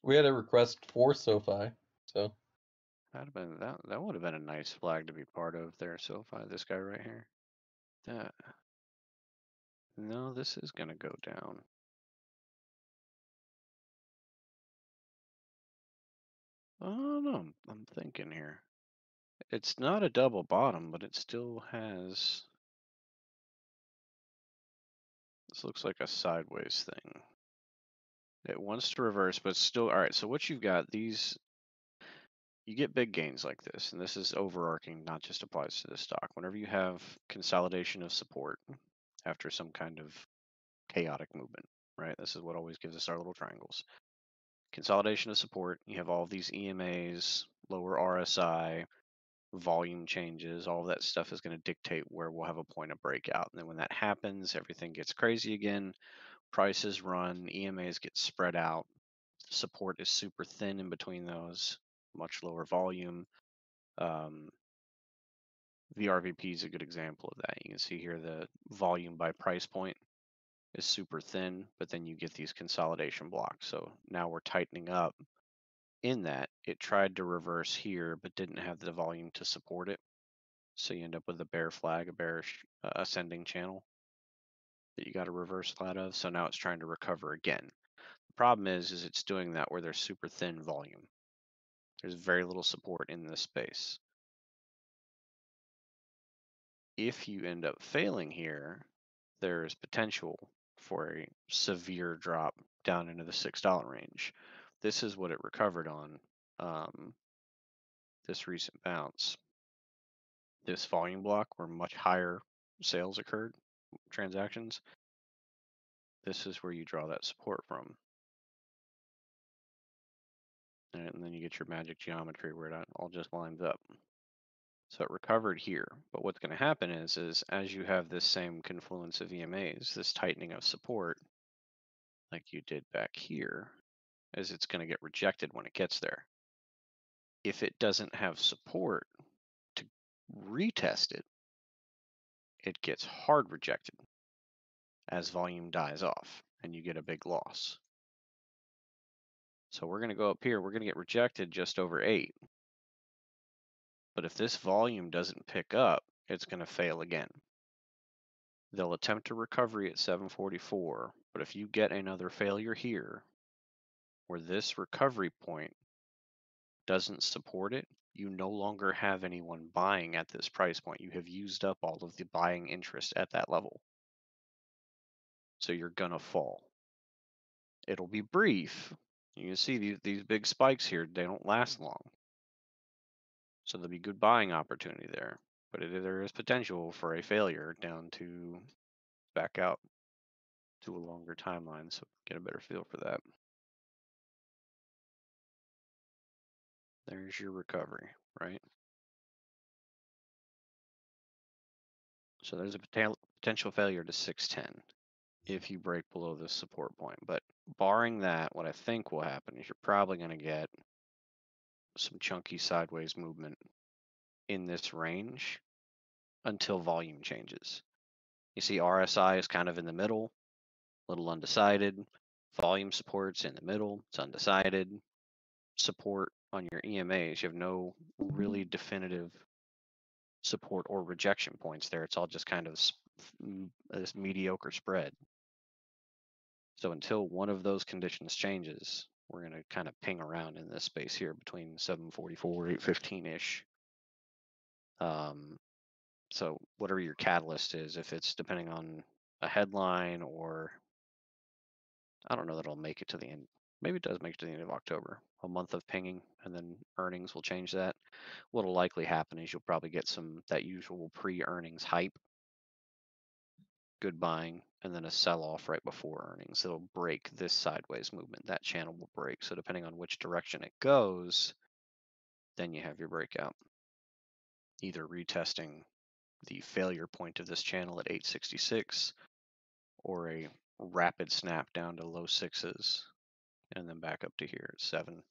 We had a request for Sofi, so That'd have been that would have been a nice flag to be part of there, Sofi. This guy right here. That no, this is gonna go down. Oh no, I'm thinking here. It's not a double bottom, but it still has. This looks like a sideways thing. It wants to reverse, but still. All right. So what you've got these. You get big gains like this, and this is overarching, not just applies to the stock. Whenever you have consolidation of support after some kind of chaotic movement, right? This is what always gives us our little triangles. Consolidation of support, you have all of these EMAs, lower RSI, volume changes, all of that stuff is going to dictate where we'll have a point of breakout. And then when that happens, everything gets crazy again. Prices run, EMAs get spread out, support is super thin in between those, much lower volume. VRVP is a good example of that. You can see here the volume by price point is super thin, but then you get these consolidation blocks. So now we're tightening up in that. It tried to reverse here, but didn't have the volume to support it. So you end up with a bear flag, a bearish ascending channel that you got to reverse out of. So now it's trying to recover again. The problem is it's doing that where there's super thin volume. There's very little support in this space. If you end up failing here, there's potential for a severe drop down into the $6 range. This is what it recovered on this recent bounce. This volume block where much higher sales occurred, transactions. This is where you draw that support from. And then you get your magic geometry where it all just lines up. So it recovered here. But what's going to happen is as you have this same confluence of EMAs, this tightening of support, like you did back here, is it's going to get rejected when it gets there. If it doesn't have support to retest it, it gets hard rejected as volume dies off and you get a big loss. So we're going to go up here, we're going to get rejected just over 8. But if this volume doesn't pick up, it's going to fail again. They'll attempt a recovery at 744, but if you get another failure here, where this recovery point doesn't support it, you no longer have anyone buying at this price point. You have used up all of the buying interest at that level. So you're going to fall. It'll be brief. You can see these big spikes here, they don't last long. So there'll be good buying opportunity there. But there is potential for a failure down to back out to a longer timeline. So get a better feel for that. There's your recovery, right? So there's a potential failure to 610 if you break below this support point. But barring that, what I think will happen is you're probably going to get some chunky sideways movement in this range until volume changes. You see RSI is kind of in the middle, a little undecided. Volume support's in the middle, it's undecided. Support on your EMAs, you have no really definitive support or rejection points there. It's all just kind of this mediocre spread. So until one of those conditions changes, we're going to kind of ping around in this space here between 744, 815-ish. So whatever your catalyst is, if it's depending on a headline or I don't know that it'll make it to the end. Maybe it does make it to the end of October, a month of pinging, and then earnings will change that. What'll likely happen is you'll probably get that usual pre-earnings hype, good buying, and then a sell-off right before earnings. It'll break this sideways movement. That channel will break. So depending on which direction it goes, then you have your breakout. Either retesting the failure point of this channel at 866 or a rapid snap down to low 6s and then back up to here at 7.